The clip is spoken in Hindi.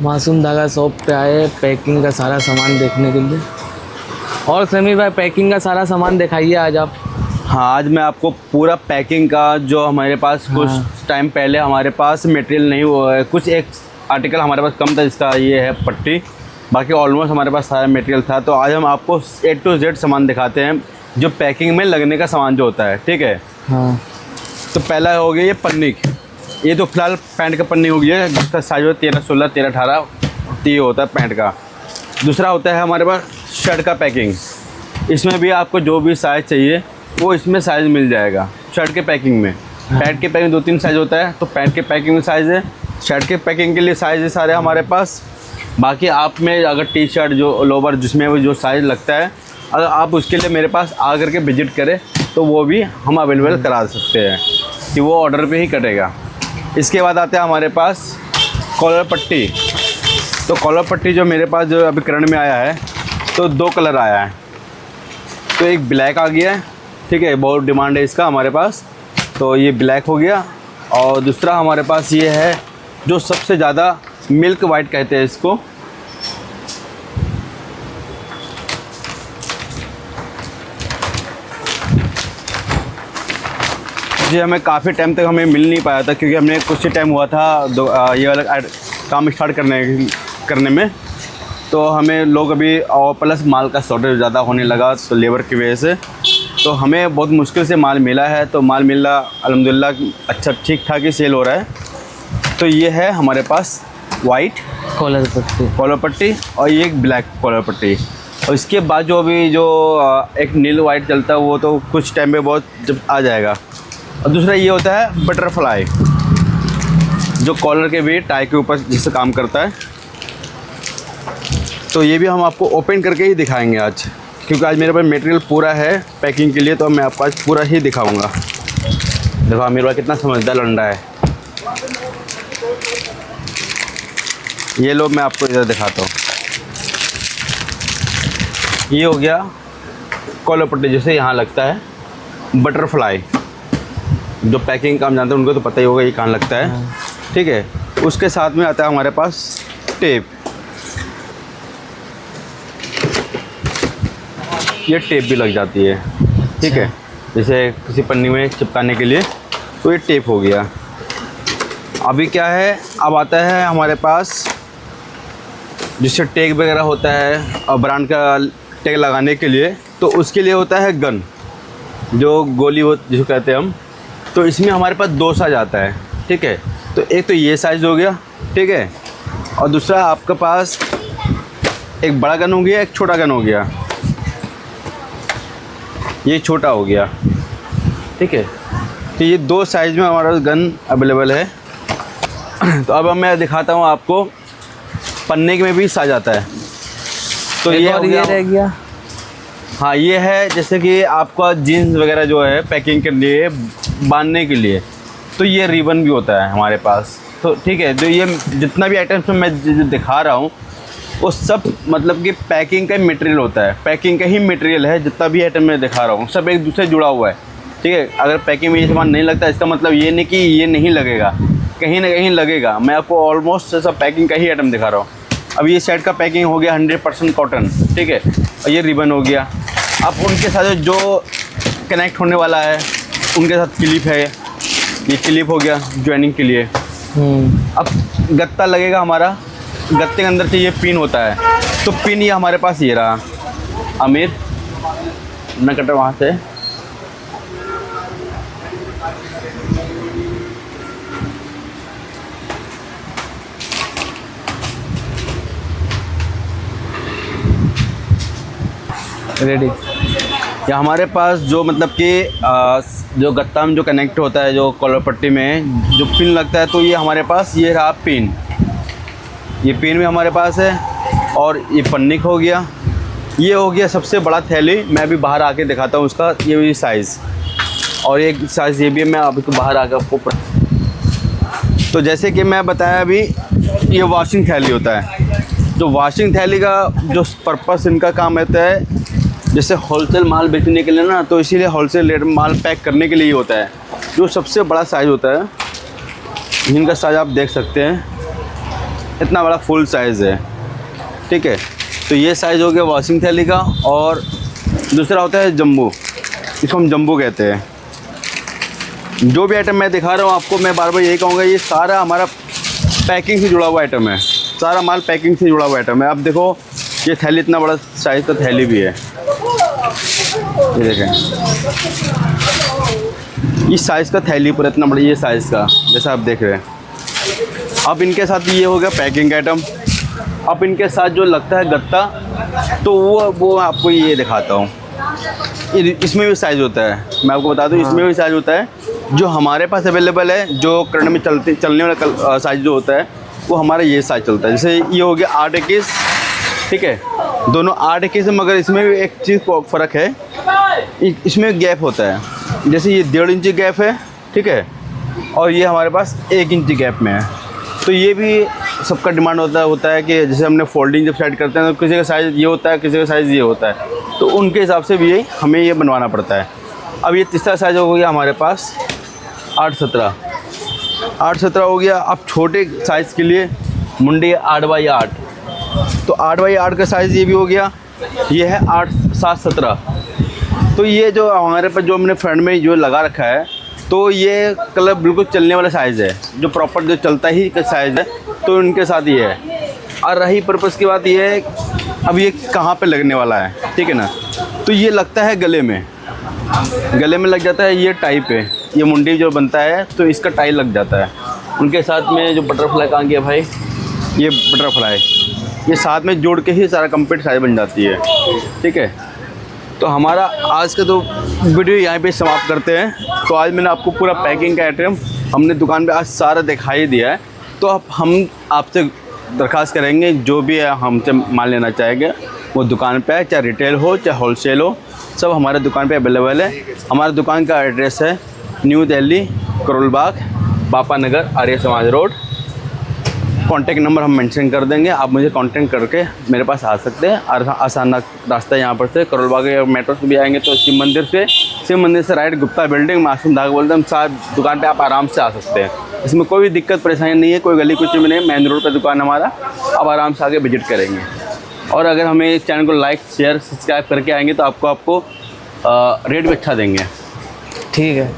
मासूम धागा शॉप पे आए पैकिंग का सारा सामान देखने के लिए। और समीर भाई पैकिंग का सारा सामान दिखाइए आज आप। हाँ, आज मैं आपको पूरा पैकिंग का जो हमारे पास कुछ टाइम पहले हमारे पास मटेरियल नहीं हुआ है, कुछ एक आर्टिकल हमारे पास कम था जिसका ये है पट्टी, बाकी ऑलमोस्ट हमारे पास सारा मटेरियल था। तो आज हम आपको A to Z सामान दिखाते हैं जो पैकिंग में लगने का सामान जो होता है, ठीक है। हाँ। तो पहला हो गया ये पन्नी। ये तो फिलहाल पैंट का पन्नी हो गया जिसका साइज होता है 13, 16, 13, 18 ये होता है पैंट का। दूसरा होता है हमारे पास शर्ट का पैकिंग। इसमें भी आपको जो भी साइज़ चाहिए वो इसमें साइज़ मिल जाएगा शर्ट के पैकिंग में। पैंट के पैकिंग 2-3 साइज़ होता है, तो पैंट के पैकिंग में साइज़ है, शर्ट के पैकिंग के लिए साइज़ है सारे हमारे पास। बाकी आप में अगर टी शर्ट जो लोवर जिसमें वो जो साइज़ लगता है, अगर आप उसके लिए मेरे पास आ करके विजिट करें तो वो भी हम अवेलेबल करा सकते हैं कि वो ऑर्डर पे ही कटेगा। इसके बाद आते हैं हमारे पास कॉलर पट्टी। तो कॉलर पट्टी जो मेरे पास जो अभी करंट में आया है, तो 2 कलर आया है। तो एक ब्लैक आ गया है, ठीक है, बहुत डिमांड है इसका हमारे पास, तो ये ब्लैक हो गया। और दूसरा हमारे पास ये है जो सबसे ज़्यादा मिल्क वाइट कहते हैं इसको। ये हमें काफ़ी टाइम तक हमें मिल नहीं पाया था क्योंकि हमने कुछ ही टाइम हुआ था ये वाला काम स्टार्ट करने में। तो हमें लोग अभी और प्लस माल का शॉर्टेज ज़्यादा होने लगा तो लेबर की वजह से, तो हमें बहुत मुश्किल से माल मिला है। तो माल मिला अल्हम्दुलिल्लाह अच्छा ठीक ठाक ही सेल हो रहा है। तो ये है हमारे पास वाइट कॉलर पट्टी और ये एक ब्लैक कॉलर पट्टी। और इसके बाद जो अभी जो एक नील वाइट चलता है वो तो कुछ टाइम में बहुत जब आ जाएगा। और दूसरा ये होता है बटरफ्लाई जो कॉलर के भी टाई के ऊपर जिससे काम करता है। तो ये भी हम आपको ओपन करके ही दिखाएंगे आज, क्योंकि आज मेरे पास मटेरियल पूरा है पैकिंग के लिए, तो मैं आपको आज पूरा ही दिखाऊंगा। देखो मेरे पास कितना समझदार लंडा है। ये लो मैं आपको इधर दिखाता हूँ। ये हो गया कॉलर पट्टी जैसे यहाँ लगता है बटरफ्लाई, जो पैकिंग काम जानते हैं उनको तो पता ही होगा ये कहाँ लगता है, ठीक है। उसके साथ में आता है हमारे पास टेप। ये टेप भी लग जाती है, ठीक है, जैसे किसी पन्नी में चिपकाने के लिए। तो ये टेप हो गया। अभी क्या है, अब आता है हमारे पास जिससे टैग वगैरह होता है और ब्रांड का टैग लगाने के लिए, तो उसके लिए होता है गन, जो गोली हो जिसको कहते हैं हम। तो इसमें हमारे पास 2 साइज आता है, ठीक है। तो एक तो ये साइज़ हो गया, ठीक है, और दूसरा आपके पास एक बड़ा गन हो गया, एक छोटा गन हो गया। ये छोटा हो गया, ठीक है। तो ये 2 साइज़ में हमारा गन अवेलेबल है। तो अब मैं दिखाता हूँ आपको पन्ने में भी साइज आता है। तो ये रह गया। हाँ, ये है जैसे कि आपका जीन्स वगैरह जो है पैकिंग के लिए बांधने के लिए, तो ये रिबन भी होता है हमारे पास। तो ठीक है, जो ये जितना भी आइटम्स में मैं जो दिखा रहा हूँ वो सब मतलब कि पैकिंग का मटेरियल होता है, पैकिंग का ही मटेरियल है। जितना भी आइटम मैं दिखा रहा हूँ सब एक दूसरे से जुड़ा हुआ है, ठीक है। अगर पैकिंग में ये सामान नहीं लगता इसका मतलब ये नहीं कि ये नहीं लगेगा, कहीं ना कहीं लगेगा। मैं आपको ऑलमोस्ट सब पैकिंग का ही आइटम दिखा रहा हूँ। अब ये शर्ट का पैकिंग हो गया 100% कॉटन, ठीक है, और ये रिबन हो गया। अब उनके साथ जो कनेक्ट होने वाला है उनके साथ क्लिप है, ये क्लिप हो गया ज्वाइनिंग के लिए। अब गत्ता लगेगा हमारा, गत्ते के अंदर से ये पिन होता है, तो पिन ये हमारे पास ये रहा। आमिर न कटर वहाँ से, रेडी। या हमारे पास जो मतलब कि जो गत्ता में जो कनेक्ट होता है जो कॉलर पट्टी में जो पिन लगता है, तो ये हमारे पास ये रहा पिन। ये पिन भी हमारे पास है। और ये पन्नी हो गया, ये हो गया सबसे बड़ा थैली। मैं अभी बाहर आके दिखाता हूँ उसका ये भी साइज़, और एक साइज़ ये भी मैं अभी तो बाहर आकर आपको। तो जैसे कि मैं बताया अभी, ये वॉशिंग थैली होता है। जो वॉशिंग थैली का जो पर्पस इनका काम रहता है, जैसे होलसेल माल बेचने के लिए ना, तो इसीलिए होलसेल रेट माल पैक करने के लिए ही होता है। जो सबसे बड़ा साइज़ होता है, इनका साइज़ आप देख सकते हैं, इतना बड़ा फुल साइज़ है, ठीक है। तो ये साइज़ हो गया वॉशिंग थैली का। और दूसरा होता है जम्बो, इसको हम जम्बो कहते हैं। जो भी आइटम मैं दिखा रहा हूँ आपको, मैं बार बार यही कहूँगा, ये सारा हमारा पैकिंग से जुड़ा हुआ आइटम है, सारा माल पैकिंग से जुड़ा हुआ आइटम है। अब देखो ये थैली, इतना बड़ा साइज़ का थैली भी है, ये देखें, इस साइज़ का थैली पर इतना बड़ा, ये साइज़ का, जैसा आप देख रहे हैं। अब इनके साथ ये हो गया पैकिंग आइटम। अब इनके साथ जो लगता है गत्ता, तो वो आपको ये दिखाता हूँ। इसमें भी साइज़ होता है, मैं आपको बता दूँ, इसमें भी साइज़ होता है। जो हमारे पास अवेलेबल है, जो करंट में चलने वाला साइज़ जो होता है, वो हमारा ये साइज़ चलता है। जैसे ये हो गया 8-21, ठीक है, दोनों 8-21 है, मगर इसमें भी एक चीज़ फ़र्क है, इसमें गैप होता है। जैसे ये 1.5 इंची गैप है, ठीक है, और ये हमारे पास 1 इंची गैप में है। तो ये भी सबका डिमांड होता है कि जैसे हमने फोल्डिंग जब सेट करते हैं तो किसी का साइज़ ये होता है, किसी का साइज़ ये होता है, तो उनके हिसाब से भी हमें ये बनवाना पड़ता है। अब ये तीसरा साइज़ हो गया हमारे पास 8-17 हो गया। अब छोटे साइज़ के लिए मुंडी 8x8, तो 8x8 का साइज़ ये भी हो गया। ये है 8-7-17। तो ये जो हमारे पास जो हमने फ्रंट में जो लगा रखा है, तो ये कलर बिल्कुल चलने वाला साइज़ है, जो प्रॉपर जो चलता ही का साइज़ है, तो उनके साथ ये है। और रही पर्पज़ की बात ये है, अब ये कहाँ पे लगने वाला है, ठीक है ना, तो ये लगता है गले में लग जाता है। ये टाई पे, ये मुंडी जो बनता है, तो इसका टाई लग जाता है। उनके साथ में जो बटरफ्लाई कहाँ गया भाई, ये बटरफ्लाई, ये साथ में जोड़ के ही सारा कंप्लीट साइज़ बन जाती है, ठीक है। तो हमारा आज का तो वीडियो यहाँ पे समाप्त करते हैं। तो आज मैंने आपको पूरा पैकिंग का आइटम हमने दुकान पे आज सारा दिखाई दिया है। तो अब हम आपसे दरख्वास्त करेंगे, जो भी है हमसे माल लेना चाहेंगे वो दुकान पे है, चाहे रिटेल हो चाहे होलसेल हो, सब हमारे दुकान पे अवेलेबल है। हमारे दुकान का एड्रेस है न्यू दिल्ली, करोल बाग, बापा नगर, Arya Samaj road. Contact number हम मेंशन कर देंगे, आप मुझे कॉन्टैक्ट करके मेरे पास आ सकते हैं। और आसान रास्ता यहाँ पर से करोल बाग मेट्रो से भी आएंगे तो शिव मंदिर से राइट गुप्ता बिल्डिंग, मासूम धागा बोलते हैं, हम साथ दुकान पे आप आराम से आ सकते हैं। इसमें कोई भी दिक्कत परेशानी नहीं है, कोई गली कुछ भी नहीं, मेन रोड पर दुकान हमारा, आप आराम से आके विजिट करेंगे। और अगर हमें इस चैनल को लाइक शेयर सब्सक्राइब करके आएंगे तो आपको रेट भी अच्छा देंगे। ठीक है।